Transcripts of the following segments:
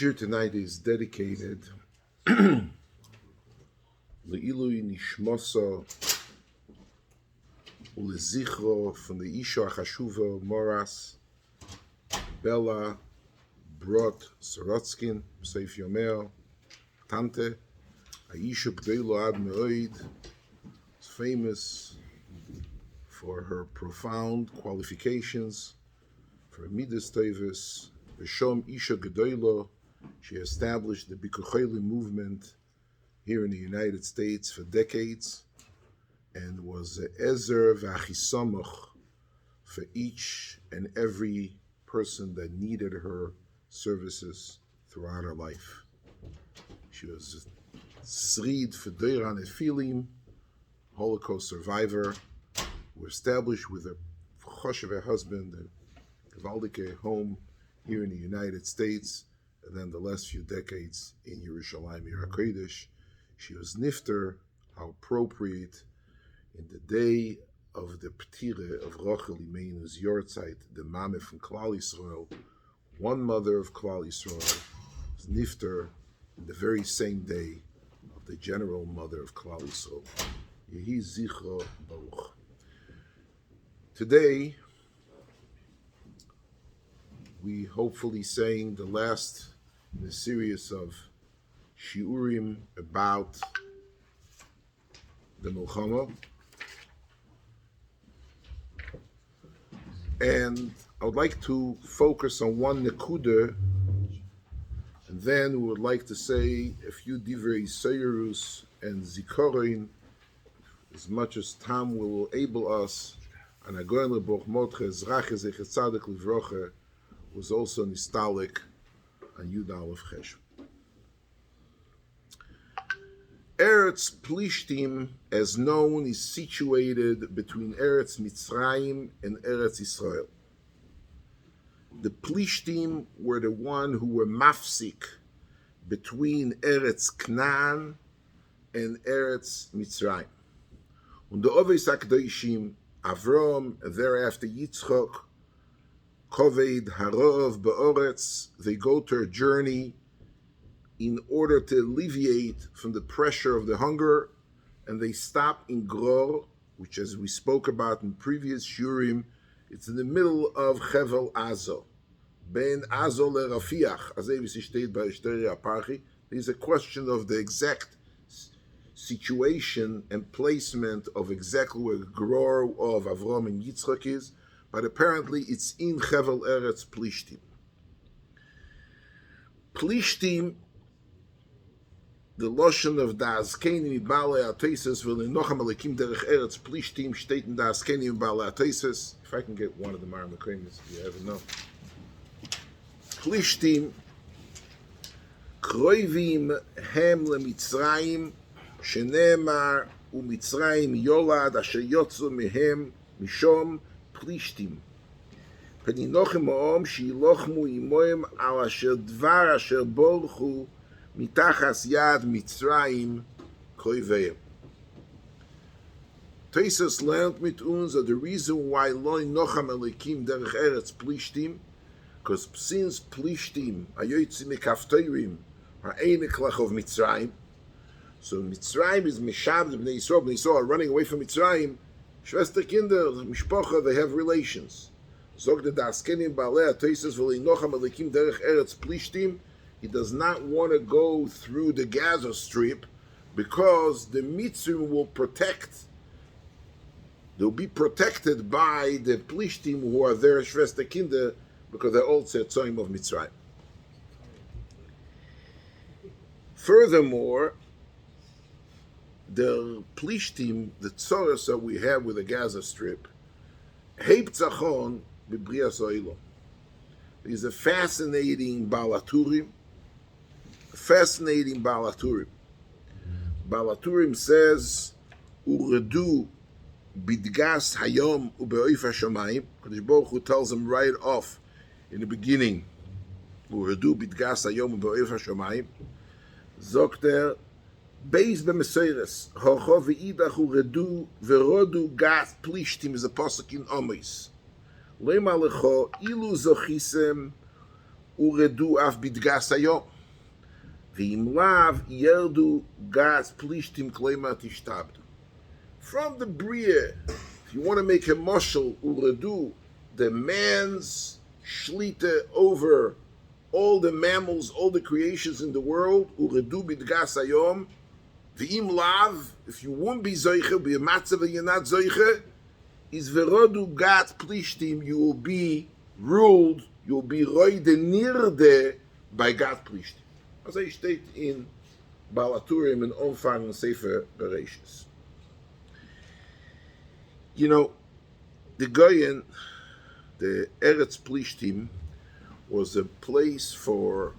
Shiur tonight is dedicated Le'ilui Nishmoso Ulezichro from the Isha Chashuva Moras Bella Brot Sorotzkin Seif Yomer Tante Aisha Gdeilo Ad Me'oid is famous for her profound qualifications for Midas Tevis V'Shom Isha Gdeilo. She established the Bikucheli movement here in the United States for decades and was a Ezer V'Achisamoch for each and every person that needed her services throughout her life. She was a Srid for Deiran Efilim, Holocaust survivor, who established with her Choshev husband a Gevaldike home here in the United States, and then the last few decades in Yerushalayim, Yer HaKodesh. She was nifter, how appropriate, in the day of the Ptire of Rochel Imeinu's Yortzeit, the Mame from Klal Yisrael, one mother of Klal Yisrael, was nifter in the very same day of the general mother of Klal Yisrael. Yehi Zichro Baruch. Today, we hopefully saying the last in a series of shiurim about the Milchama. And I would like to focus on one nekuda, and then we would like to say a few divrei seirus and zikaron, as much as time will enable us. And Agoyin Leboch Motche Zrache Zechet Tzaddik Livroche was also nostalgic on Yud Aleph Chesh. Eretz Pלשתים, as known, is situated between Eretz Mitzrayim and Eretz Israel. The Pלשתים were the one who were mafsik between Eretz Canaan and Eretz Mitzrayim. Und the Oveis HaKadoshim, Avram, thereafter Yitzchok, Koved Harov Be'oretz, they go to a journey in order to alleviate from the pressure of the hunger, and they stop in Gror, which, as we spoke about in previous Shurim, it's in the middle of Chevel Azo. Ben Azo le Rafiach, as it stated by Shteri Aparchi. There's a question of the exact situation and placement of exactly where the Gror of Avram and Yitzchak is, but apparently it's in Chevel Eretz Pלשתים. Pלשתים, the Loshen of the Azkenim Baalei HaTeises, V'Lenocham Alekim Derech Eretz Pלשתים, steht in the Azkenim Baalei HaTeises. If I can get one of the Maram Akremis, if you ever know. Pלשתים, Kroivim Hem LeMitzrayim, Shenemar uMitzrayim Yolad Asher Yotzu Mehem Mishom Pלשתים. Peninochim Oom Shilochmu Imoim Al Asher Dvar Asher Borchu Mitachas Yad Mitzrayim Koiveim. Teisus learned mit uns that the reason why Loi Nocham Elikim Derech Eretz Pלשתים, because since Pלשתים Ayoytzi Mekaftoirim are Eineklach of Mitzrayim, so Mitzrayim is Meshab, the Bnei Yisrael are running away from Mitzrayim. Schwester Kinder, Mishpocha, they have relations. Zog the Askenim Baalei HaTeises V'Leinocham Elikim Derech Eretz Pלשתים. He does not want to go through the Gaza Strip because the Mitzrim will protect. They'll be protected by the Pלשתים who are there, Schwester Kinder, because they're all Tzortzim of Mitzrayim. Furthermore, the Pלשתים, the tzoros that we have with the Gaza Strip, Heiptzachon b'Brias Ha'olam. There's a fascinating Balaturim. Balaturim says, Uredu bidgas hayom ubeoif hashamayim. Kadosh Baruch Hu tells him right off in the beginning, Uredu bidgas hayom ubeoif hashamayim. Zokter, Beis b'Meseires, Hocho v'idach uredu v'rodu gas Pלשתים is a pasuk in Omis. Lema lecho ilu zochisem uredu af bidgas hayom. V'im lav yerdu gas plishtim kleima tishtabdu. From the Bria, if you want to make a moshel, uredu, the man's shlita over all the mammals, all the creations in the world, uredu bidgas ayom, v'im lav, if you won't be zoiche, be a matzav and you're not zoiche, is verodu gat plishtim, you will be ruled, you will be roide nirde by gat plishtim. As I state in Balaturim and Omfang and Sefer Bereshis. You know, the Goyen, the Eretz Plishtim, was a place for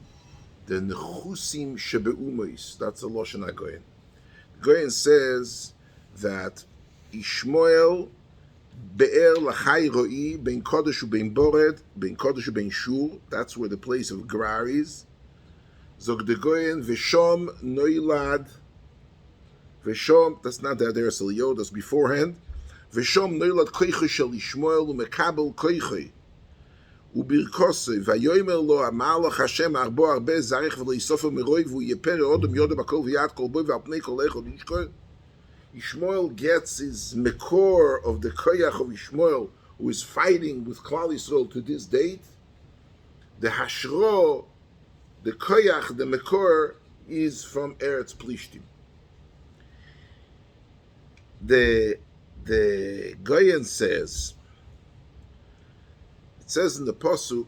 the Nechusim Shebe'umois. That's the Lashon HaGoyen. The Goyen says that Ishmael Be'er Lachai Ro'i Ben Kodesh u'Bein Bored Ben Kodesh u'Bein Shur. That's where the place of Grar is. Zog the Goyen V'Shom Noilad V'Shom. That's not the Aderes Eliyot. That's beforehand. V'Shom Noilad Koiche Shel Ishmael u'Mekabel Koiche u'Birkosei V'Yomer Lo Amalach Hashem Arbo Arbe Zarech V'Lo Yisofer Meroi V'Hu Yeper Odom Yodem Akol V'Yad Kol Boi V'Al Pnei Kol Echod Yishkol. Ishmael gets his mekor of the koyach of Ishmael, who is fighting with Klal Yisrael to this date. The hashro, the koyach, the mekor, is from Eretz Plishtim. The Goyen says, it says in the pasuk,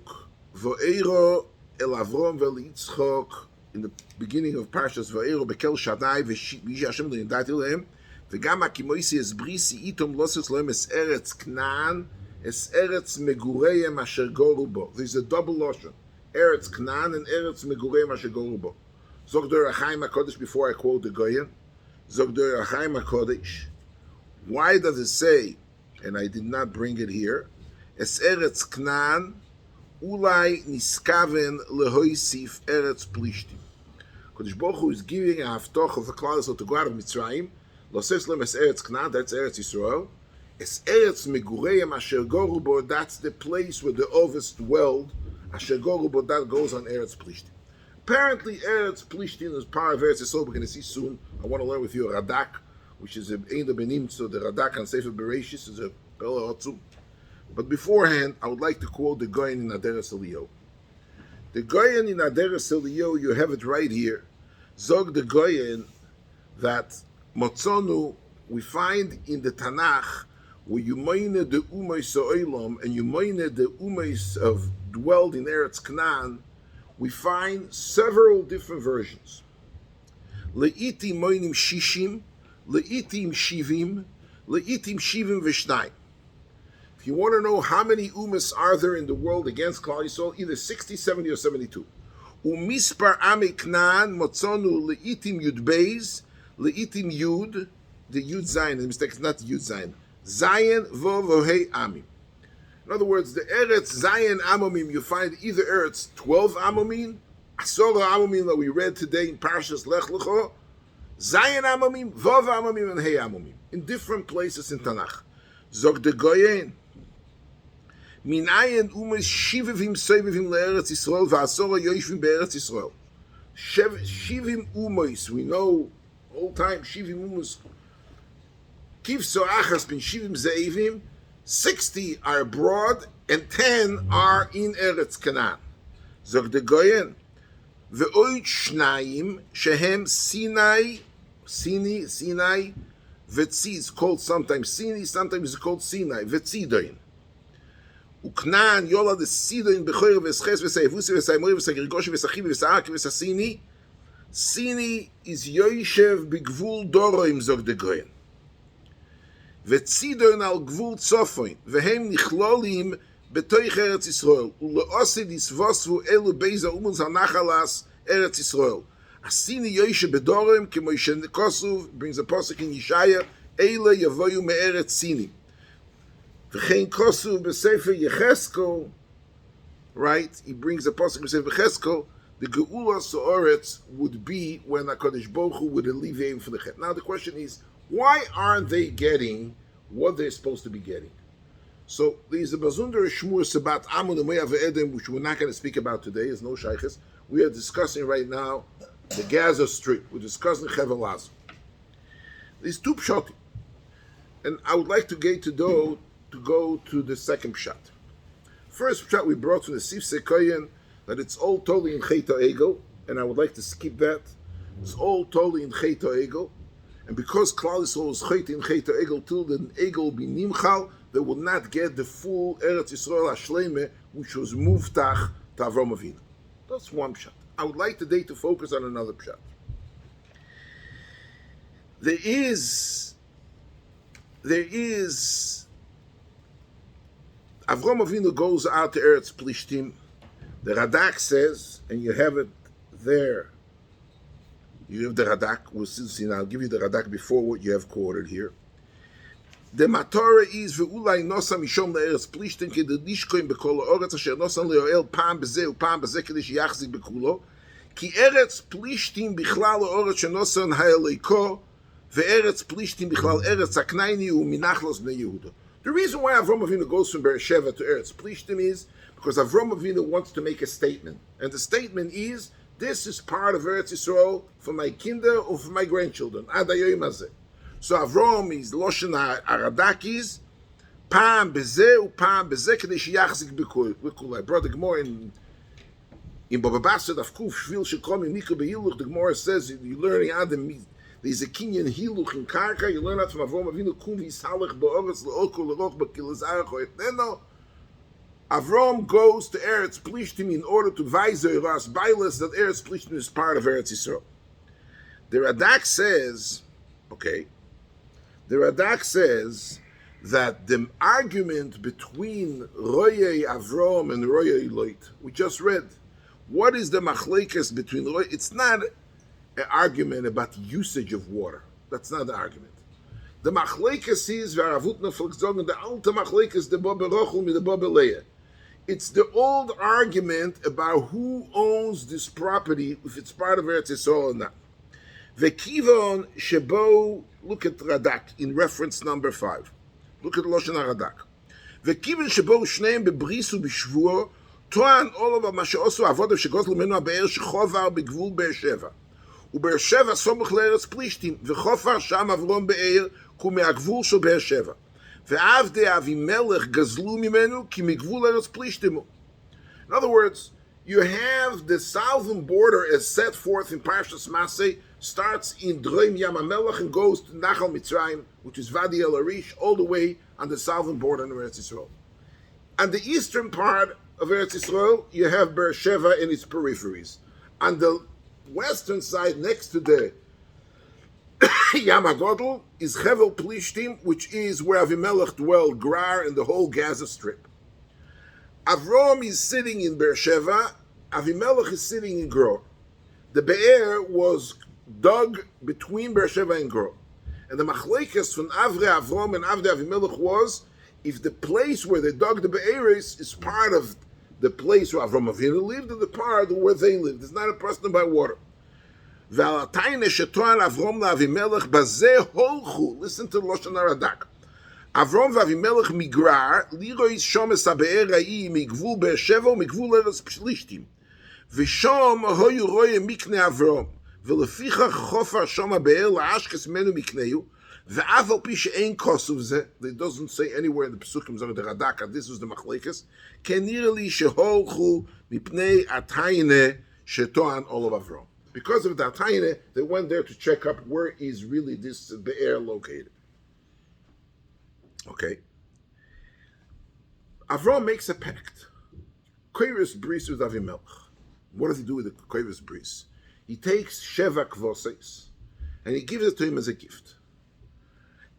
Vo'ero el Avrom vel Yitzchok, in the beginning of Parshas Vo'ero bekel Shaddai v'yish Hashem lo yindati lehem. וגם הכימויסי הסבריסי איתום לוסס להם אס ארץ כנען, אס ארץ מגוריהם אשר גורו בו. There's a double lotion. ארץ כנען and ארץ מגוריהם אשר גורו בו. זוג דור החיים הקודש, before I quote the Goyen, זוג דור החיים הקודש, why does it say, and I did not bring it here, אס ארץ כנען, אולי נסכוון להוסיף ארץ פלישתים. קודש ברוך הוא is giving a haftoch of the clouds of the God of Mitzrayim, Losses lem es Eretz Knan, that's Eretz Yisrael. Es Eretz Megureim Asher Goru Bo, that's the place where the Ovis dwelled. Asher Goru Bo, that goes on Eretz Plishtim. Apparently, Eretz Plishtim is part of Eretz Yisrael. We're going to see soon. I want to learn with you Radak, which is a Ein Benim, so the Radak on Sefer Bereshis is a Pele Otzum. But beforehand, I would like to quote the Goyen in Aderes Eliyot. The Goyen in Aderes Eliyot, you have it right here. Zog the Goyen that Motzonu, we find in the Tanakh, where you moine the Umeis Oilam and you moine the Umeis of dwelled in Eretz Canaan, we find several different versions. Le'itim moinim shishim, le'itim shivim, le'itim shivim v'shnayim. If you want to know how many Umas are there in the world against Klal Yisrael, either 60, 70, or 72. Umispar ame Canaan, Motzonu le'itim yudbeis, Le'itim Yud, the Yud Zayin, the mistake is not Yud Zayin. Zayin Vovohei Amim. In other words, the Eretz Zayin Amomim, you find either Eretz 12 Amomim, Asora Amomim that we read today in Parshas Lech Lecho, Zayin Amomim, Vov Amomim, and Hei Amomim, in different places in Tanakh. Zog de Goyen, Minayin Umes Shivivim Sevivim LeEretz Yisrael, V'asora Yoishvim BeEretz Yisrael. Shivim Umes, we know old time Shivim Umus Kivso Achas bin Shivim Zeivim, 60 are abroad and 10 are in Eretz Canaan. Zog de Goyen, Ve'oit Shnayim Shehem Sinai, Vetzi is called sometimes Sinai, sometimes it's called Sinai, Vetzidoin. Uknan Yola de Sidoin Bechoyer Ve'esches Ve'seivusi Ve'saimori Ve'sagirgoshi Ve'sachiv Ve'sa'ak Ve'sasini. Sini is Yoishev b'gvul Doroim, zog de Goyen. Vetzidon al gvul Tzofoin, vehem nichlolim betoich Eretz Yisrael, uleosid isvosvu elu beiza umuz hanachalas Eretz Yisrael. Asini Yoishev b'Doroim, kemo Yishen Kosuv, brings a posuk in Yeshaya, eile yavoyu me'eretz Sini. V'chein Kosuv b'Sefer Yecheskel, right, he brings a posuk in Sefer Yecheskel, the Geula Sa'oretz would be when HaKadosh Baruch Hu would alleviate him for the Chet. Now the question is, why aren't they getting what they're supposed to be getting? So there's a Bazunder Shmur about Amun and Moav Edom, which we're not going to speak about today. There's no shaykhs. We are discussing right now the Gaza Strip, which is cousin Hevel Lazo. These two pshatim. And I would like to go to the second pshat. First pshat we brought from the Sif Sekoyen that it's all totally in Chet Egel, and I would like to skip that. It's all totally in Chet Egel, and because Klal Yisrael is Chet in Chet Egel till the Egel will be Nimchal, they will not get the full Eretz Yisrael Hashleme, which was Muftach to Avram Avinu. That's one pshat. I would like today to focus on another pshat. There is Avram Avinu goes out to Eretz Plishtim. The Radak says, and you have it there. You have the Radak. We'll see now. I'll give you the Radak before what you have quoted here. The Matorah is ve'ulai nosa mishom le'eretz Plishtim kedei nishkoim bekol ha'oretz asher nosan le'oel pam b'zeh u'pam b'zeh kedei sheyachzik bekulo ki Eretz Plishtim bichlal ha'oretz shenosan ha'eleiko ve'eretz Plishtim bichlal eretz haknaini u'minachlos bnei Yehuda. The reason why Avram Avinu goes from Beersheva to Eretz Plishtim is because Avram Avinu wants to make a statement. And the statement is, this is part of Eretz Yisrael for my kinder or for my grandchildren. Ad hayoyim hazeh. So Avram is Loshen HaRadak is, Pam bezeh u'pam bezeh kedei sheyachzik b'kul. I brought the Gemara in Baba Basra Daf Kuf Shvil Shekom Yimiko Behiluch. The Gemara says you learn Adam. There's a kinyan hiluch in karka. You learn that from Avram Avinu. Kum yisalech ba'oretz le'okol le'roch b'kilazarach ho'etneno. Avram goes to Eretz Plishtim in order to vayzer ras bailas that Eretz Plishtim is part of Eretz Yisrael. The Radak says, that the argument between Royei Avram and Royei Lot, we just read, what is the machlekes between Royei? It's not an argument about usage of water. That's not the argument. The machlekes is v'aravutna flexzogen. The alte machlekes the Bobe Rochel mit the Bobe Leah. It's the old argument about who owns this property, if it's part of Eretz Yisrael or not. V'kivon shebo. Look at Radak in reference number 5. Look at Loshen HaRadak. V'kivon shebo shneim bebrisu b'shvuo toan olav ma she'osu avodav shegozlu menu ha'be'er shechovar b'gvul Beersheva. ובאר-שבע סמוך לארץ פלישתים, וחופר שם אברום באר, כמהגבול של באר-שבע. ועבדי אבימלך גזלו ממנו, כי מגבול ארץ פלישתים. In other words, you have the southern border as set forth in Parshas Maseh, starts in Droim Yam HaMelech and goes to Nachal Mitzrayim, which is Vadi El Arish, all the way on the southern border of Eretz Yisrael. On the eastern part of Eretz Yisrael, you have Beer-Sheva and its peripheries. On the western side, next to the Yam HaGodel, is Hevel Plishtim, which is where Avimelech dwelled, Grar, and the whole Gaza Strip. Avram is sitting in Beersheva, Avimelech is sitting in Grar. The Be'er was dug between Beersheva and Grar. And the machlekes from Avram and Avdei Avimelech was, if the place where they dug the Be'er is part of the place where Avram Avinu lived, and the part where they lived. It's not a person by water. Listen to the Loshen HaRadak. Avram v'Avimelech migrar, lirois shomes ha'be'er ha'i migvul Beer-Sheva u'migvul Eretz Plishtim. V'shom hoyu roye mikne Avram. V'lefichach chofar shom ha'be'er la'ashkes menu mikneu. Ve'af al pi she'ein kosuv zeh. It doesn't say anywhere in the Pesukim of the Radak, this was the machlekes. Kenir li sheholchu mipnei atayne shetoan olav Avram. Because of the atayne, they went there to check up where is really this be'er located. Okay. Avram makes a pact. Koiris bris with Avimelech. What does he do with the koiris bris? He takes sheva kvoses and he gives it to him as a gift.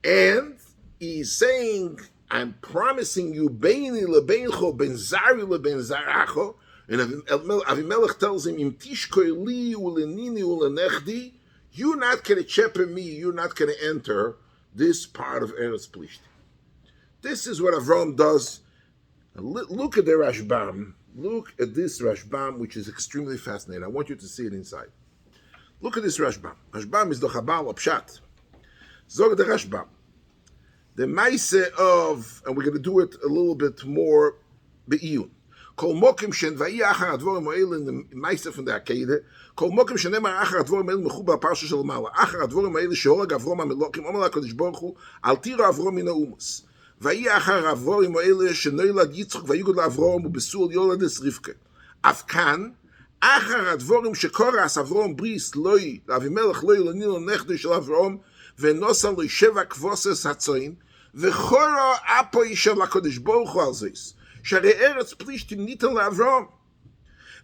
And he's saying, I'm promising you, Beini lebeincho, ben zari leben zaracho. And Avimelech tells him, Im tishkoi li ulenini ulenechdi, you're not going to shepherd me, you're not going to enter this part of Eretz Plishtim. This is what Avram does. Look at the Rashbam. Look at this Rashbam, which is extremely fascinating. I want you to see it inside. Look at this Rashbam. Rashbam is the Chabal of Pshat. Zog the Rashbam. The Maise of, and we're going to do it a little bit more, Be'iyun. Kol mokim shen vayi achar advorim ha'ele in the Meiser from the Akedah. Kol mokim shenemar achar advorim ha'ele mechubar parsha shel Mala. Achar advorim ha'ele shehorag Avrom ha'melokim omer HaKadosh Baruch Hu al tiro Avrom min ha'umus. Vayi achar advorim ha'ele shenoilad Yitzchak vayigod la'Avrom u'besul yolades Rivka. Afkan אחר הדבורים שקורס אברום בריס לוי, לאבימלך לוי לנינו נכדו של אברום, ונוסה לו 7 כבוסס הצוין, וחורו אפוי של הקדוש ברוך הוא על זיס, שהרי ארץ פלישתים ניתן לאברום.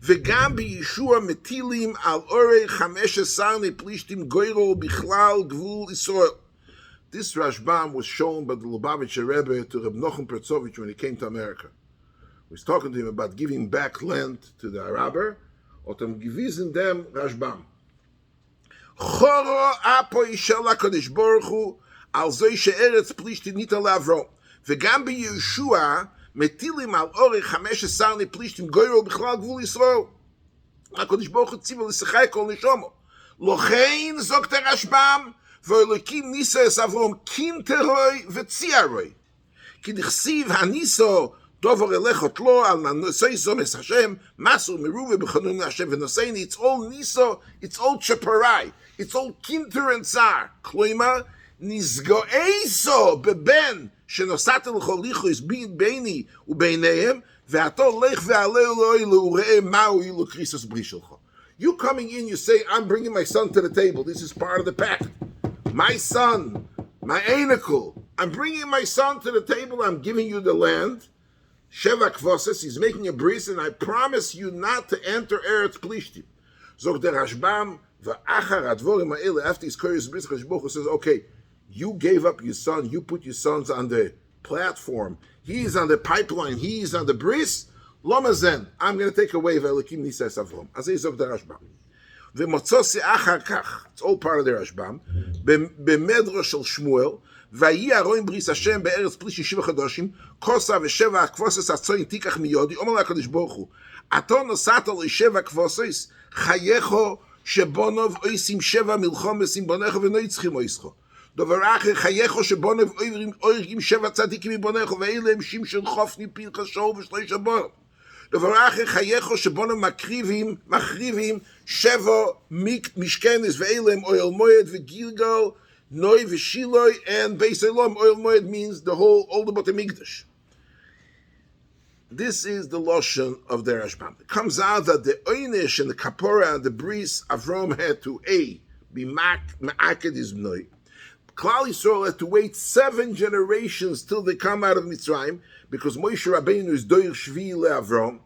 וגם בישוע מטילים על אורי 15 פלישתים גוירו בכלל גבול ישראל. This Rashbam was shown by the Lubavitcher Rebbe to Reb Nochem Pertzovich when he came to America. He was talking to him about giving back land to the Araber, אותם גביזן דם רשב"ם. חורו אפוי של הקדוש ברוך הוא על זה שארץ פלישתים ניתן לאברום. וגם בישוע מטילים על אורי 15 פלישתים גוירו בכלל גבול ישראל. הקדוש ברוך הוא ציווה לשחק כל נשומו. לכן זוקת הרשב"ם ואלוקים ניסה את אברום קינטרוי וציארוי. כי דכסיב הניסו Dover elechot lo al nanosei zomes Hashem masu meruve b'chanun Hashem v'noseini. It's all niso, it's all chaparai, it's all kinter and tsar. Kloima nizgoeiso beben shenosat l'chol lichos beini ubeinehem ve'ato lech ve'aleu lo'i l'urei ma'u ilu krisos brishelcho. You coming in, you say, I'm bringing my son to the table. This is part of the pact. My son, my anakel, I'm bringing my son to the table. I'm giving you the land. Sheva Kvoses, he's making a bris, and I promise you not to enter Eretz Plishtim. Zog der Rashbam, v'achar advorim ha'ele, after his curious bris, Chashboch says, okay, you gave up your son, you put your sons on the platform, he's on the pipeline, he's on the bris, lomazen, I'm going to take away v'elikim nisas avrom. Azay zog der Rashbam. V'motzosi achar kach, it's all part of the Rashbam, b'medro shel Shmuel, ויהי הרואים בריס השם בארץ פלישתים 7 חודשים, כוסה ו7 כבוסס הצוין תיקח מיודי, אומר לקדוש ברוך הוא, אתה נוסעת ל7 כבוסס, חייכו שבונוב אויסים 7 מלחומס עם בונך ונויצחים אויסכו. דבר אחר, חייכו שבונוב אוירים 7 צדיקים מבונך, ואלה הם שמשון חופני פנחס שאול ושלושה בונוב. דבר אחר, חייכו שבונוב מחריבים 7 משכנס, ואלה הם אוהל מועד וגילגל, Noi v'shiloi, and Beis Elom, Oil Moed means the whole, all the Botei Mikdash. This is the Lashon of the Rashbam. It comes out that the Oynish and the Kapora and the Bris, Avram had to be Ma'aked his Bnoi. Klal Yisrael had to wait 7 generations till they come out of Mitzrayim, because Moshe Rabbeinu is Doir Shvi le'Avram.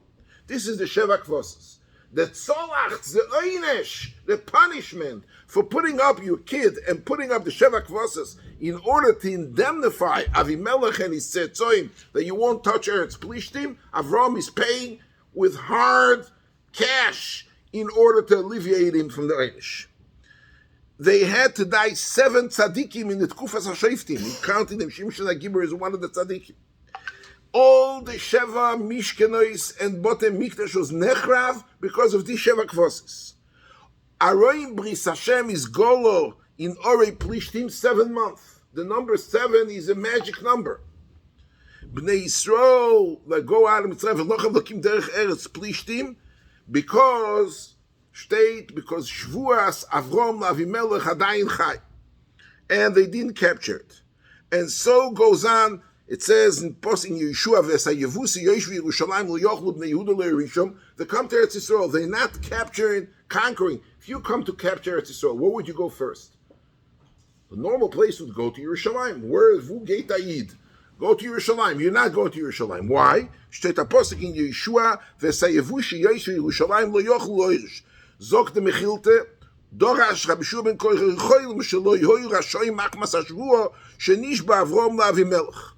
This is the Sheva Kvosas. The tzolach, the oynesh, the punishment for putting up your kid and putting up the Sheva Kvosas in order to indemnify Avimelech and his tzetzoim that you won't touch Eretz Plishtim, Avram is paying with hard cash in order to alleviate him from the oynesh. They had to die 7 tzaddikim in the Tkufas HaShoftim. Counting them, Shimshon HaGibor is one of the tzaddikim. All the Sheva Mishkenois and Botei Mikdash was nechrav because of these Sheva Kvosas. Aroim Bris Hashem is Golo in Orei Plishtim 7 months. The number 7 is a magic number. Bnei Yisrael that go out of Mitzrayim v'lochav lokim derech Eretz Plishtim because Shvuas Avrom Avimelech Hadayin Chai, and they didn't capture it. And so goes on. It says in Yeshua v'esayevusi yoshvi Yerushalayim l'yochlu b'nei Yehuda le'erishom. They come to Eretz Yisrael. They're not capturing, conquering. If you come to capture Eretz Yisrael, where would you go first? The normal place would go to Yerushalayim. Where is Vu Geit Ayid? Go to Yerushalayim. You're not going to Yerushalayim. Why? Shteit haposik in Yeshua v'esayevusi yoshvi Yerushalayim l'yochlu le'erish. Zok de Mechilte. Dorash Rabbi Shua ben Koich Choyl Mishelo Yehoyu Rashoim Machmas Hashvuah Shenish Ba'Avrom LaAvimelech.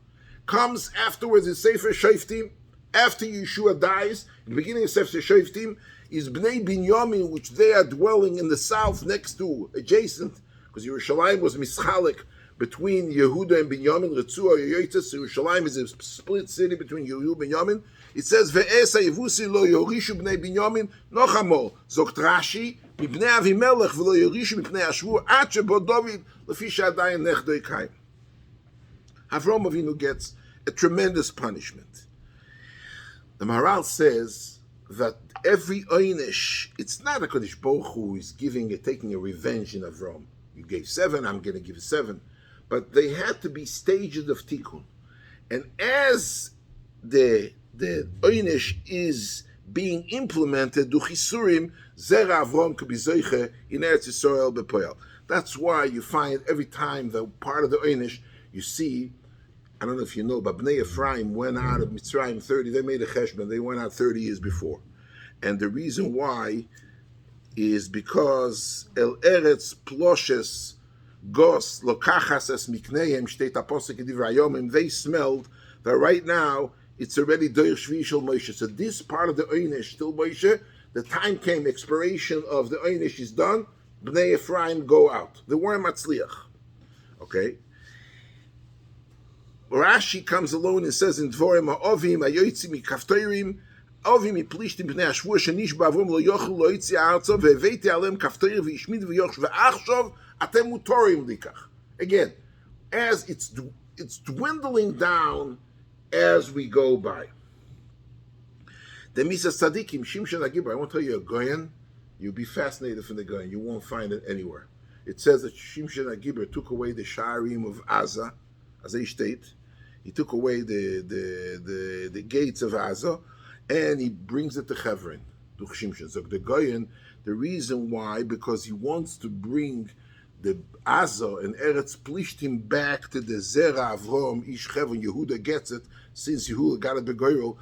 Comes afterwards in Sefer Shoftim, after Yeshua dies, in the beginning of Sefer Shoftim, is Bnei Binyamin, which they are dwelling in the south next to, adjacent, because Yerushalayim was mischalik between Yehuda and Binyamin, Retzua Yoytzes, Yerushalayim is a split city between Yehuda and Binyamin. It says, Ve'esa Yevusi lo yorishu Bnei Binyamin, nochamo, zokt Rashi, mipnei Avimelech v'lo yorishu mipnei Ashvu, ad shebo David, lefi she'adayin nechdo yikayim. Avram Avinu gets a tremendous punishment. The Maharal says that every Oynish, it's not a Kodesh Baruch who is taking a revenge in Avram. You gave 7, I'm going to give 7. But they had to be stages of Tikkun. And as the Oynish is being implemented, du Chisurim, Zera Avram could be Zoiche in Eretz Yisrael Bepoel. That's why you find every time the part of the Oynish, you see, I don't know if you know, but Bnei Ephraim went out of Mitzrayim 30, they made a cheshbon, they went out 30 years before. And the reason why is because El Eretz Ploshes Gos Lokachas Es Mikneim Shteit Aposek Edivrayomim, they smelled that right now it's already Doir Shvi Shel Moshe. So this part of the Oynish, still Moshe, the time came, expiration of the Oynish is done, Bnei Ephraim go out. They weren't Matzliach. Okay? Rashi comes along and says in Dvorim Ha'ovim Hayoytzi Mikaftorim Ovim Plishtim Bnei Ashvur Shenish Ba'avrom Lo Yochel Lo Yitzi Arza Ve'Veiti Alem Kaftorim Ve'Ishmid Ve'Yoch Ve'Achshov Atem Mutorim Likach. Again, as it's dwindling down as we go by. The Misa Tzadikim Shimshon HaGibor. I want to tell you a Goyen. You'll be fascinated from the Goyen. You won't find it anywhere. It says that Shimshon HaGibor took away the Sha'arim of Aza, as a state. He took away the gates of Aza, and he brings it to Chevron, to Shimshon. So the Goyen, the reason why, because he wants to bring the Aza and Eretz Plishtim back to the Zera Avrom, Ish Chevron. Yehuda gets it, since Yehuda got it Begoyro.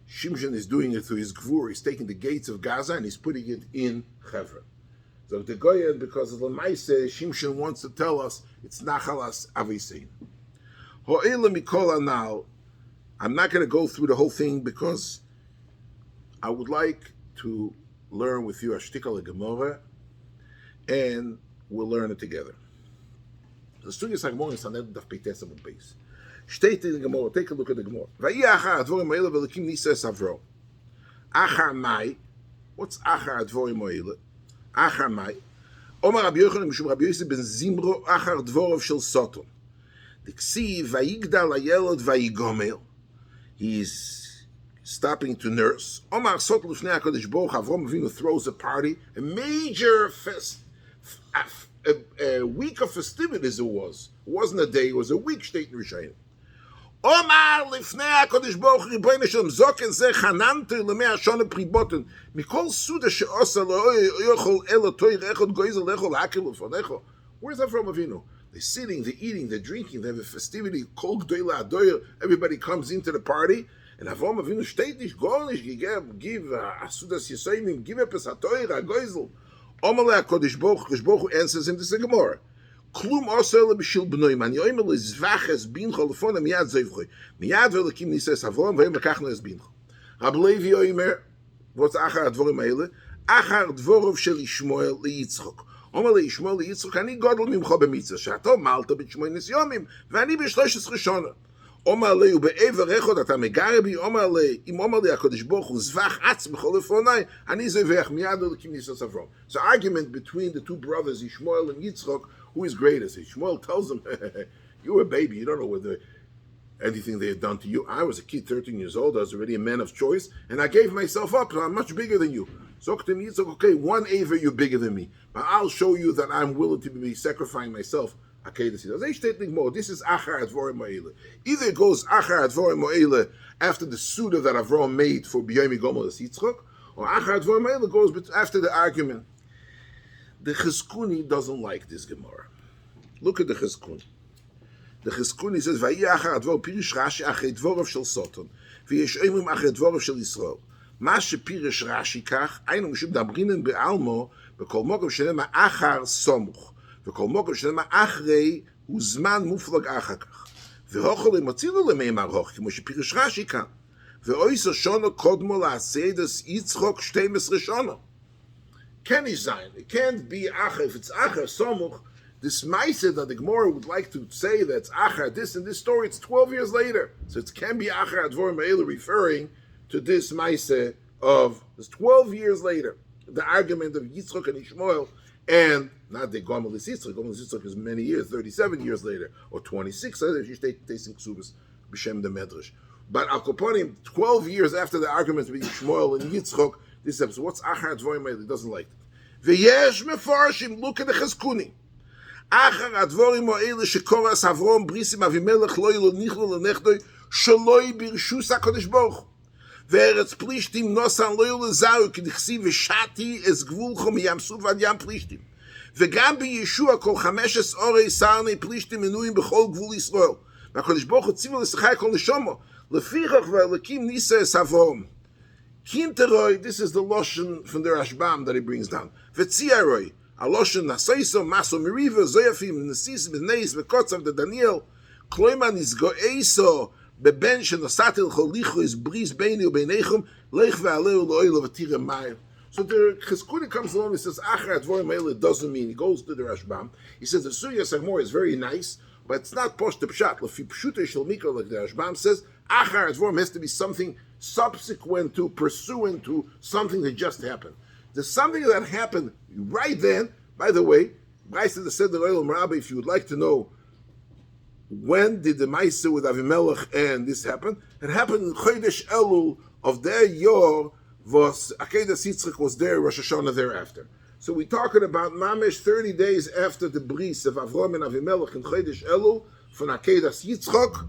Shimshon is doing it through his Gvur. He's taking the gates of Gaza and he's putting it in Chevron. So the Goyen, because of the Maise, Shimshon wants to tell us it's Nachalas Avisein. Ho'ela Michoel Anal. I'm not going to go through the whole thing because I would like to learn with you a shtikal Gemara, and we'll learn it together. The Studios Gemara is on the Peites of the base. State in the Gemara. Take a look at the Gemara. Vayachar advorim ha'ele v'lekim nises avro. Achar mai. What's achar advorim ha'ele? Achar mai. Omar Rabbi Yochanan mishum Rabbi Yosef ben Zimro achar dvorov shel Soton. Diksiv vayigdal hayelod vayigomel. He's stopping to nurse. Omar Soton l'fnei HaKadosh Baruch Avram Avinu throws a party, a major a week of festivities it was. It wasn't a day, it was a week, state in Rishayim. Omar lifnei HaKadosh Baruch Hu Ribono Shalom zoken ze chanantu lemei hashana priboten mikol suda she'osa lo yochol elo toir echod goizel lechol hakil ufanecho. Where's that from Avinu? They're sitting, they're eating, they're drinking, they have a festivity, kol gdoila adoyer, everybody comes into the party, and Avram Avinu steht nicht, gar nicht, give asudas yisayim, give epes hatoir, ha-goizel. Omar le HaKadosh Baruch Hu answers him, this is a Gemara. Klum osel b'shil b'noi man yoyim le zvaches bincho lefona miyad zevchoy miyad v'elekim nises Avram v'yom lekachno es bincho. Rabbi Levi yoymer, what's achar advorim haele? Achar dvorov shel Yishmael leYitzchok. Omar le Yishmael leYitzchok, ani godel mimcho b'mitzvah she'ato malta b'shmoines yomim v'ani b'shloshes cheshona. Omar le u'be'ever echod ata megare bi. Omar le im Omar le HaKadosh Baruch Hu zvach atzmecho lefonai ani zevech miyad v'elekim nises Avram. So argument between the two brothers Yishmael and Yitzchok. Who is greatest? Shmuel tells him, you were a baby, you don't know whether anything they had done to you. I was a kid, 13 years old, I was already a man of choice, and I gave myself up, so I'm much bigger than you. So to me, it's okay, one Aver, you're bigger than me, but I'll show you that I'm willing to be sacrificing myself. Okay, this is Achar Advorim Ha'ele. Either it goes Achar Advorim Ha'ele after the Suda that Avram made for B'yomi Gomel as Yitzchok, or Achar Advorim Ha'ele goes after the argument. The Chazkuni doesn't like this Gemara. Look at the Chazkuni. The Chazkuni says, "Vayachar advor pirish Rashi achrei dvorov shel Soton, v'yesh oimrim achrei dvorov shel Yisrael. Ma shepirish Rashi kach, aynu mishum dabrinen be'almo, v'kol mokom shenema achar somuch, v'kol mokom shenema achrei uzman muflag achar kach. V'hochol imotzilu lemeimar hoch, kimo shepirish Rashi kan. V'oiso shono kodmo la'asedes Yitzchok 12 shono." Can he sign? It can't be Achar. If it's Achar Somuch, this Maisa that the Gemara would like to say that it's Achar, this and this story, it's 12 years later. So it can be Achar Advorim Ha'ele referring to this Maisa of this 12 years later. The argument of Yitzchok and Ishmael, and not the Gomel Yitzchok. Gomel Yitzchok is many years, 37 years later, or 26 later, if you take Tesing Ksubas, B'Shem the Medrash. But Al Kaponim, 12 years after the argument between Shmuel and Yitzchok, this says, what's Achar Advorim Meili? He doesn't like it. V'yesh mefarshim, look at the Chazkuni. Achar Advorim Meili shekoras Avrom brisim Avimelech lo yilo nichlo lenechdoi shaloi birshus HaKadosh Baruch Ve'eretz Plishtim nosan lo yilo zaru k'dichsi v'shati es gvulcho miyam suf ad yam Plishtim וגם בישוע כל 15 אורי סרני פלישתים מנויים בכל גבול ישראל. והקדוש ברוך הוא ציווה לשחי כל נשומו. לפיכך ואלוקים ניסה את אברהם. קינטרוי, this is the Loshen from the Rashbam that he brings down. וציערוי, הלושן נסייסו, מסו מריבה, זויפים, נסיס, בנייס, וקוצב, דניאל, כלומר נסגואיסו, בבן שנוסעתי לכל ליחויס, בריס ביני וביניכם, לך ועלהו לאוילו ותירא מאיר. So the Chazkuni comes along and says, Achar Advorim Meili doesn't mean, he goes to the Rashbam. He says, the Surya Sagmor is very nice, but it's not Posh to Pshat. Lefi Pshuta Shel Mikra, like the Rashbam says, Achar Advorim has to be something subsequent to, pursuant to something that just happened. There's something that happened right then. By the way, Braisa said the Olam Rabbi, if you would like to know when did the Maisa with Avimelech and this happen, it happened in Chodesh Elul of their Yor, was Akedas Yitzchak was there, Rosh Hashanah thereafter. So we're talking about Mamish 30 days after the bris of Avram and Avimelech in Chodesh Elul from Akedas Yitzchak.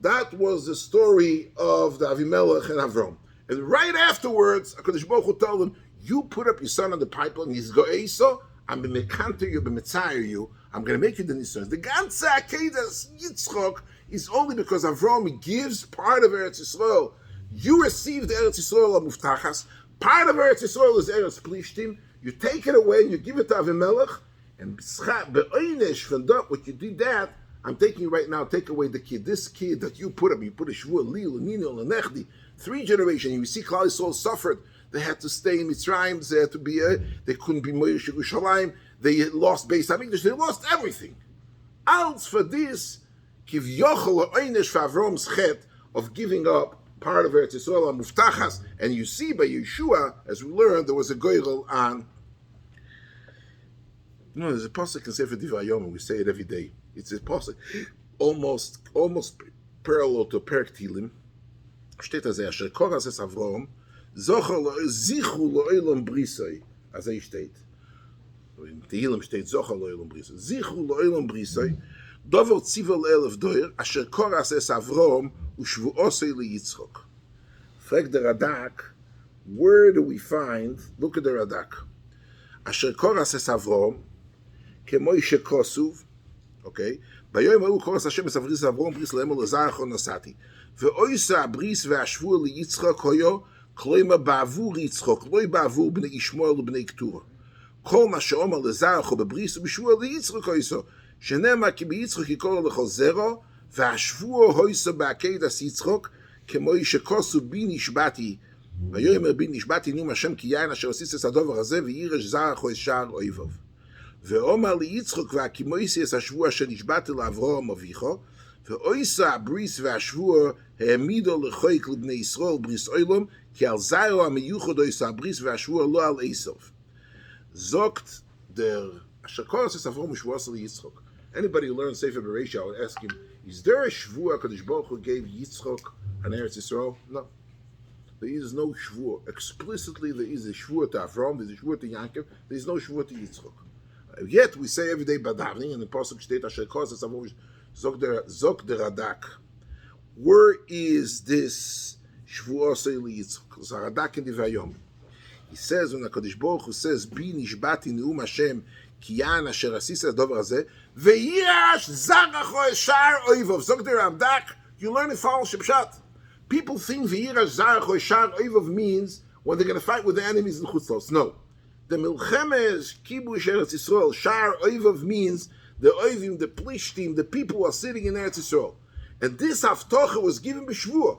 That was the story of the Avimelech and Avram. And right afterwards, HaKadosh Baruch Hu told him, you put up your son on the pipeline, he's go'eso, I'm going to mekanter you, b'metzayir you, I'm going to make you the Nissan. The ganze Akedas Yitzchak is only because Avram gives part of Eretz Yisrael. You received Eretz Yisrael Muftachas. Part of Eretz Yisrael is Eretz Plishtim. You take it away and you give it to Avimelech. And be'oinesh from that, what you did that, I'm taking you right now, take away the kid. This kid that you put up, you put a Shvuah, Li, Lenino, Lenechdi, 3 generations. You see Klal Yisrael suffered. They had to stay in Mitzrayim. They had to be, they couldn't be Moirish Yerushalayim. They lost Beis HaMikdash. They lost everything. Als for this, Kiv Yochel Oinesh for Avrom's chet of giving up part of Eretz Yisrael on Muftachas, and you see by Yeshua, as we learned, there was a goyrel on. There's a pasuk in Sefer Divrei Hayom, and we say it every day. It's a pasuk almost parallel to Perek Tilim. Steht as Asher Koras es Avrom, Zichu lo'olam brisoi, as steht. In Tehillim steht Zochar lo'olam brisoi. Zichu lo'olam brisoi, Dover Tzivel Elef Doir, Asher Koras es Avrom, Ushvuosei liYitzchok. Frag the Radak, where do we find, look at the Radak, Asher Koras es Avrom, Kemoi Shekosuv, okay, Bayoim Aru Koras Hashem es Avris Avrom, Bris Le'emel Lezarachon Nosati, Ve'oisa Bris Ve'ashvur liYitzchok Hoyo, Kloima Ba'avur Yitzchok, Loi Ba'avur B'nei Ishmael U'Bnei Ketura. Kol Ma She'omar Lezarachon B'bris U'B'shvur liYitzchok Hoyso, Shenema Ki B'Yitzchok Yikor Lechol Zero, והשבוע הויסו בעקדת יצחוק, כמו שכוסו בי נשבעתי, ויאמר בי נשבעתי נאום השם כי יין אשר עשיס את הדבר הזה, וירש זרח או שער אויביו. ואומר ליצחוק והכימויסי את השבוע שנשבעתי לאברהם אביכו, ואויסה הבריס והשבוע העמידו לחויק לבני ישראל בריס אוילום, כי על זיירו המיוחד אויסה הבריס והשבוע לא על איסוף. זוקת דר, אשר כל עשס אברהם ושבוע עשה ליצחוק. Anybody who learns Sefer Bereishah, I would ask him, is there a Shvuah HaKadosh Baruch Hu gave Yitzchok on Eretz Yisrael? No. There is no Shvuah. Explicitly, there is a Shvuah to Avram, there is a Shvuah to Yaakov, there is no Shvuah to Yitzchok. Yet, we say every day Badavning, and the Pasuk Shteit Asher Kos Avram Zok der Radak. Where is this Shvuah Seili Yitzchok? It's a Radak in Divrei Hayom. He says, when HaKadosh Baruch Hu says, Bi nishbati neum Hashem, כי יען אשר עשית הדבר הזה, וירש זרחו שער אויבוב. זוג דר רמדק, you learn it follow Shepshat. People think וירש זרחו שער אויבוב means when they're going to fight with the enemies in Chutzlos. No. The Milchemes, Kibush Eretz Yisrael, Shar Oivov means the Oivim, the Plishtim, the people who are sitting in Eretz Yisrael. And this Haftocha was given b'Shvuah.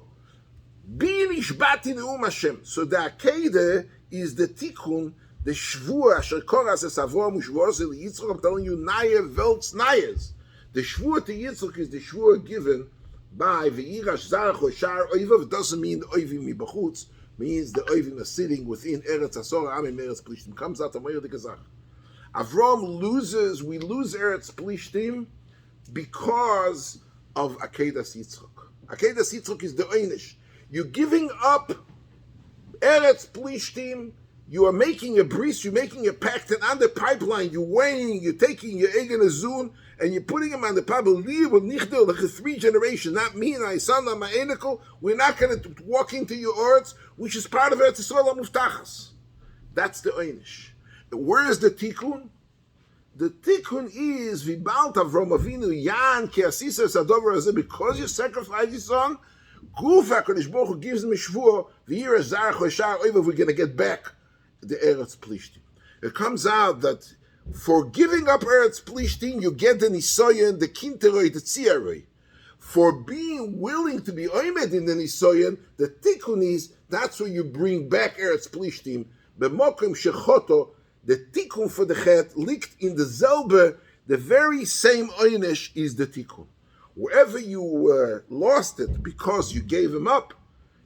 Bi nishbati neum Hashem. So the Akedah is the Tikkun, the Shvuah, Asher Koras es Avram u'Shvuah el Yitzchok. I'm telling you, Nayev Veltz Nayez. The Shvuah to Yitzchok is the Shvuah given by Ve'irash Zarach or Shar Oivav. It doesn't mean the Oivim mibachutz. Means the Oivim are sitting within Eretz Asor, Amim Eretz Plishtim. Comes out to Moyer de Gazach. Avram loses, we lose Eretz Plishtim because of Akedas Yitzchok. Akedas Yitzchak is the Einish. You're giving up Eretz Plishtim. You are making a bris, you're making a pact, and on the pipeline, you're weighing, you're taking your egg and a zun, and you're putting him on the pipeline, like a 3 generation, not me and my son, not my enical. We're not going to walk into your orts, which is part of Eretz Yisrael HaMuftachas. That's the Einish. Where is the tikkun? The tikkun is Vibalt Avram Avinu Yan Ki Asisa Sadover Hazeh, because you sacrifice your son. Guf HaKadosh Baruch Hu gives him a shvur. V'yir Azar Choshar Oivav. We're going to get back the Eretz Plishtim. It comes out that for giving up Eretz Plishtim, you get the Nisoyan, the Kinteroi, the Tziaroi. For being willing to be Oimed in the Nisoyan, the tikkun is that's where you bring back Eretz Plishtim. B'mokim shechoto. The tikkun for the chet liegt in the zelbe, the very same oynish is the tikkun. Wherever you lost it because you gave him up,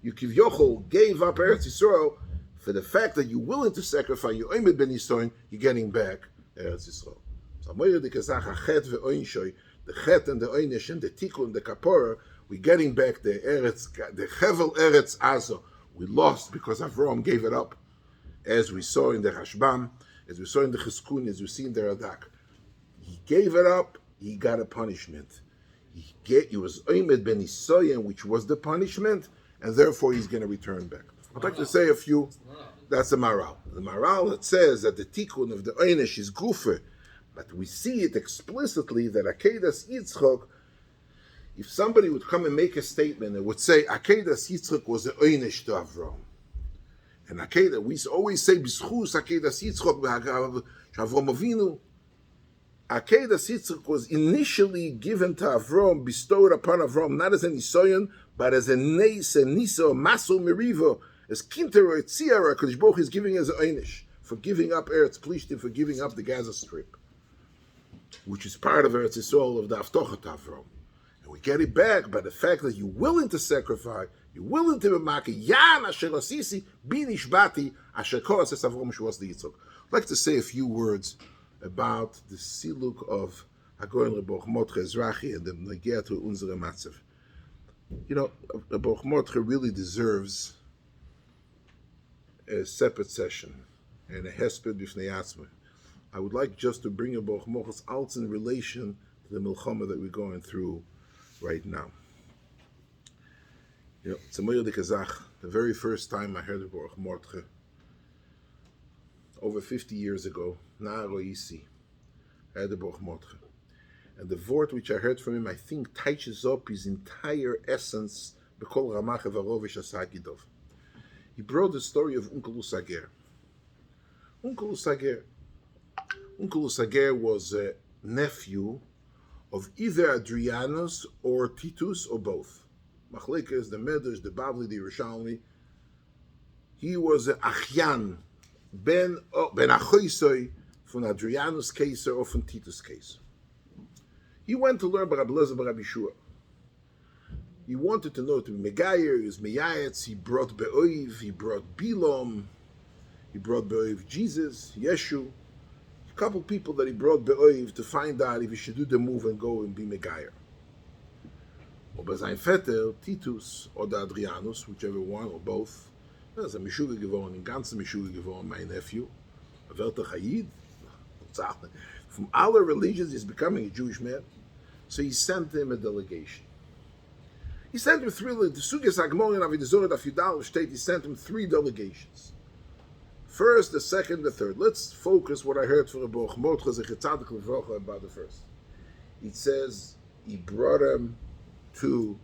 you kivyochol gave up Eretz Yisrael, for the fact that you're willing to sacrifice your oimed ben Yisrael, you're getting back Eretz Yisrael. So the chet and the oynish and the tikkun, the kapora, we're getting back the Eretz, the Hevel Eretz Azo. We lost because Avram gave it up, as we saw in the Rashbam, as we saw in the Chazkuni, as we see in the Radak. He gave it up, he got a punishment. He was Oimed ben Isoyen, which was the punishment, and therefore he's going to return back. I'd like to say a few. That's the Maral. The Maral that says that the tikkun of the Oynish is Gufe, but we see it explicitly that Akedas Yitzchak, if somebody would come and make a statement and would say Akedas Yitzchak was the Oynish to Avram, and Akedah, we always say B'schus Akedas Yitzchak Avram Avinu. Akedas Yitzchak was initially given to Avram, bestowed upon Avram, not as an Nisoyan, but as a Neis, a Niso, Maso Merivo, as Kinter, Tziara, Kodesh Baruch is giving as an Einish, for giving up Eretz Plishtim, for giving up the Gaza Strip, which is part of Eretz Yisrael of the Avtocha to Avram. And we get it back by the fact that you're willing to sacrifice, you're willing to be Maki, Yan Asher Asisi, Binish Bati, Asher Koras Es Avram Shuas the Yitzchak. I'd like to say a few words about the siluk of Hagoyin Reb Mordechai Ezrachi and the Negea to Unzere Matzev. You know, Reb Mordechai really deserves a separate session and a hesped b'fnei atzma. I would like just to bring Reb Mordechai's out in relation to the milchama that we're going through right now. You know, it's a moyer de kazach. The very first time I heard of Reb Mordechai, over 50 years ago, Na'aroisi, I heard of Reb Mordechai. And the word which I heard from him, I think, touches up his entire essence, B'kol Ramach Evarovish Asagidov. He brought the story of Uncle Usager. Uncle Usager was a nephew of either Adrianus or Titus or both. Machlekes, the Medrash, the Bavli, the Yerushalmi. He was an Achyan, ben Achoisoi, from Adrianus Kaiser or from Titus Kaiser. He went to learn Rabbi Lezer Rabbi Yeshua. He wanted to know to be Megayer, he was Meyayetz, he brought Be'oiv, he brought Bilom, he brought Be'oiv Jesus, Yeshu, a couple people that he brought Be'oiv to find out if he should do the move and go and be Megayer. Or by sein Vetter, Titus, or the Adrianus, whichever one, or both, there's a Meshuga geworden, in ganzen Meshuga geworden, my nephew, a Welter Chayid, from other religions, he's becoming a Jewish man, so he sent him a delegation. He sent him three, the Sugyas Agmor in Avidazor Daf Yudal State, he sent him 3 delegations. First, the second, the third. Let's focus what I heard from Reb Mordechai Zechetzadik Levrocha about the first. It says he brought him to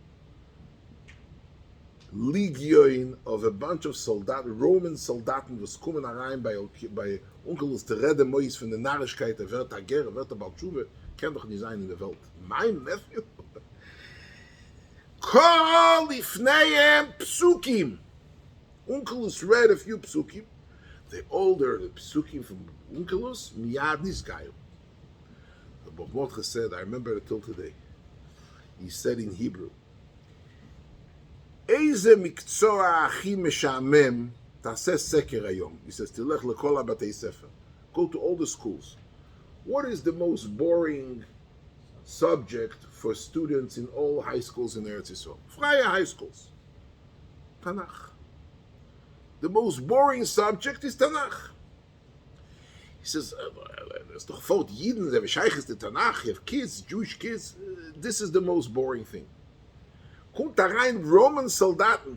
Legion of a bunch of Roman soldaten, was kommen herein bei Onkelus to redden Mois von der Narrischkeit, wird der Ger, wird der Baltschuwe, kann doch nicht sein in der Welt. Mein Nephew? Kol ifneim psukim. Onkelus read a few psukim. The older the psukim from Onkelus, miyad nisgayu. The Reb Mordechai said, I remember it till today. He said in Hebrew, Eize mikzoa achi meshamem taseh seker hayom. He says, Tilech lekol habatei sefer. Go to all the schools. What is the most boring subject for students in all high schools in Eretz Yisrael. Freie high schools. Tanakh. The most boring subject is Tanakh. He says, there's doch vote Yidden, they have Sheiches the Tanakh, you have kids, Jewish kids. This is the most boring thing. Kommt da rein Roman Soldaten.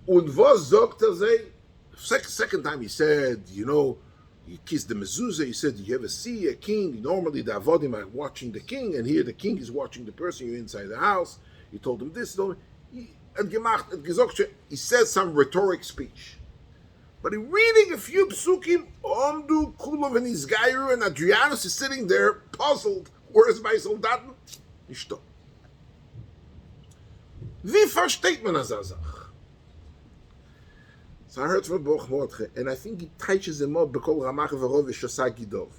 Und was sagt sei? Second time he said, he kissed the mezuzah. He said, you ever see a king? Normally the avodim are watching the king, and here the king is watching the person. You're inside the house. He told him this. He said some rhetoric speech. But in reading a few psukim, Omdu, Kulov, and Isgairu, and Adrianus is sitting there, puzzled. Where's my soldaten? Ishto. Wie versteht man das Azach? So I heard from Baruch Mordechai, and I think he teaches him up B'kol Ramach V'rov V'shasag Gidov.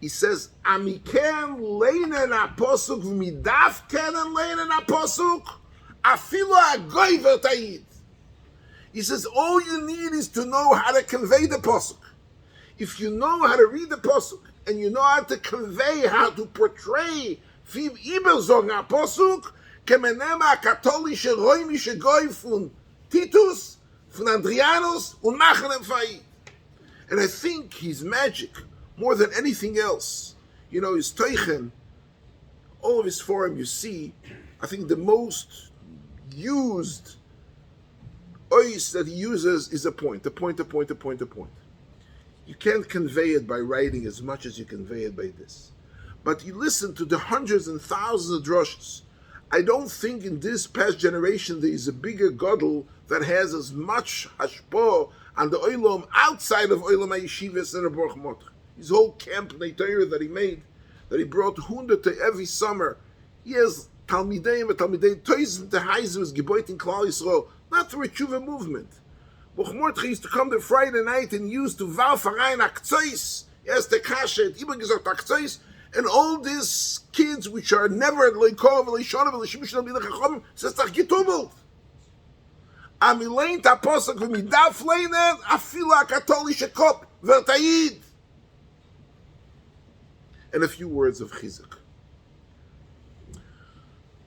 He says, Amiken leinen aposuk v'midaf kenen leinen aposuk afilo agoy v'tayid. He says, all you need is to know how to convey the posuk. If you know how to read the posuk, and you know how to convey, how to portray Fiv Iberzong aposuk, kemenema katholische römische Goy von Titus, von Adrianus, und machen em Fayid. And I think his magic, more than anything else, his teichen, all of his form, you see, I think the most used ois that he uses is a point. You can't convey it by writing as much as you convey it by this. But you listen to the hundreds and thousands of drushes. I don't think in this past generation there is a bigger gadol that has as much hashpah on the oilom outside of oilom hayeshivas and Baruch Mordechai. His whole camp Neitayr that he made, that he brought 100 to every summer. He has Talmidei Toizim to Haizvus Geboit in Klal Yisrael, not through a tshuva movement. Baruch Mordechai used to come to Friday night and used to vow farein akzois. Yes, the kasha, Iber gesagt akzois, and all these kids which are never at Leikov, Leishonah, Leishimish, Leishimish, says tach getubelt. Ami leint apostle v'midaf leinen afila katholische kop v'tayid. And a few words of chizuk.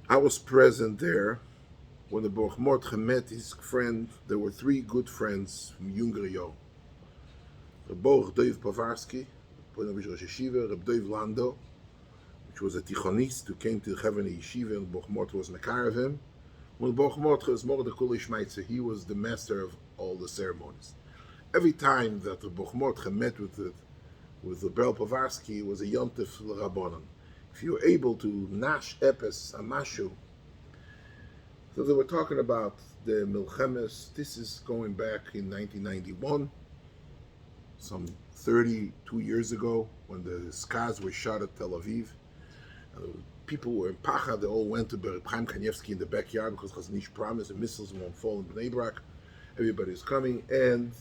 I was present there when the Baruch Mordechai met his friend. There were three good friends from younger Yo. Reb Baruch Dov Povarsky, Rosh Yeshiva, Reb Dov Lando, which was a tichonist who came to the Chavnei Yeshiva, and Baruch Mordechai was Mekar of him. When Baruch Mordechai was more the Kol Ishmaitzer, he was the master of all the ceremonies. Every time that the Baruch Mordechai met with the Berel Povarsky, it was a yontif l'Rabbanan. If you were able to nash epes amashu, so they were talking about the Milchemes. This is going back in 1991, some 32 years ago, when the Skaz were shot at Tel Aviv. People were in Pacha. They all went to Reb Chaim Kanievsky in the backyard because Chazanish promised the missiles won't fall in Bnei Brak. Everybody's coming, and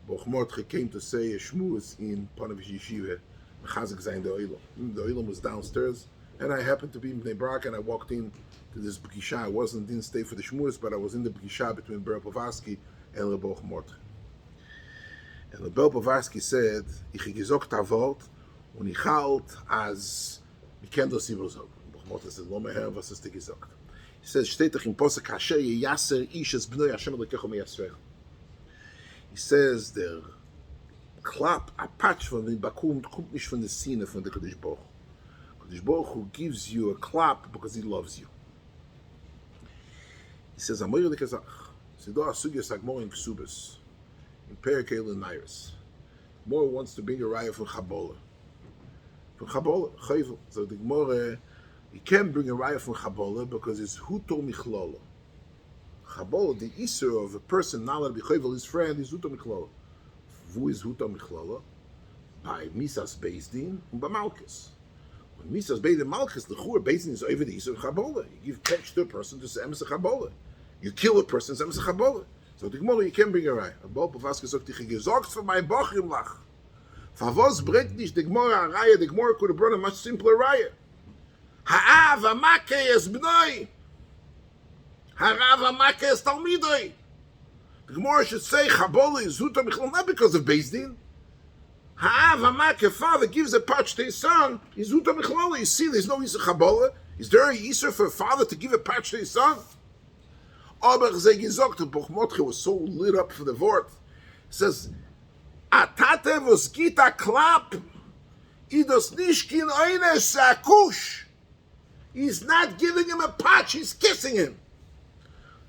Baruch Mordechai came to say a shmuz in Panavish Yeshiva. Chazak Zayin the Oilam. The Oilam was downstairs, and I happened to be in Bnei Brak, and I walked in to this B'kisha. I didn't stay for the shmuz, but I was in the B'kisha between Berel Povarsky and Reb Baruch Mordechai. And Reb Povarsky said, "Ich gesagt avot, und ich halt as we can't do sibozog." Baruch Mordechai said, "Lo meher, was ist gesagt?" He says, "Steht doch in Posek Hasher yeyaser ish es bnei Hashem lekecho meyasrech." He says der klap a patch von the bakum kommt nicht von der Sine von der Kodesh Baruch. Kodesh Baruch who gives you a clap because he loves you. He says, "Amoyer lekazach." So do a sugya sagmor in Ksubas, in Perikel and Nairis. More wants to bring a raya from Chabola. From Chabola, Chayvel. So the Gemara, he can't bring a raya from Chabola because it's Huto Michlolo. Chabola, the Isser of a person, not to be Chayvel, his friend, is Huto Michlolo. Who is Huto Michlolo? By Misas Bezdin and by Malchus. When Misas Bezdin and Malchus, the Chur Bezdin is over the Isser of Chabola. You give text to a person to say Emes Chabola. You kill a person, Emes Chabola. So the Gemara, you can't bring a raya. Abel Pavaska sagt, ich gesagt für mein Bochrim lach. Favos bringt nicht the Gemara a raya. The Gemara could have brought a much simpler raya. Ha'av ha'makeh es bnoi. Ha'av ha'makeh es talmidoi. The Gemara should say Chabola is Huta Michlol not because of Beis Din. Ha'av father gives a patch to his son. He's uta michlala. You see, there's no Yisr Chabola. Is there a Yisr for a father to give a patch to his son? Aber ze gesagt, the Bochmotche was so lit up for the word. He says, Atate was gita klap, idos nishkin oines sakush. He's not giving him a patch, he's kissing him.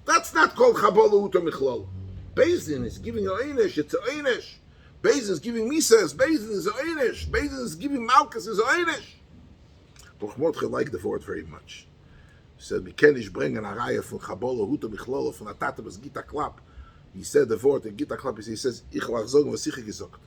That's not called Chabola uta michlala. Bezdin is giving a oinish, it's a oinish. Bezdin is giving Misas, Bezdin is a oinish. Bezdin is giving Malkus, is a oinish. Bochmotche liked the word very much. He said, "We can't bring an araya from Chabola Huta Michlolo from Atata was Gita Klap." He said the word in Gita Klap. He says, "Ich lach zogen was sicher gesagt."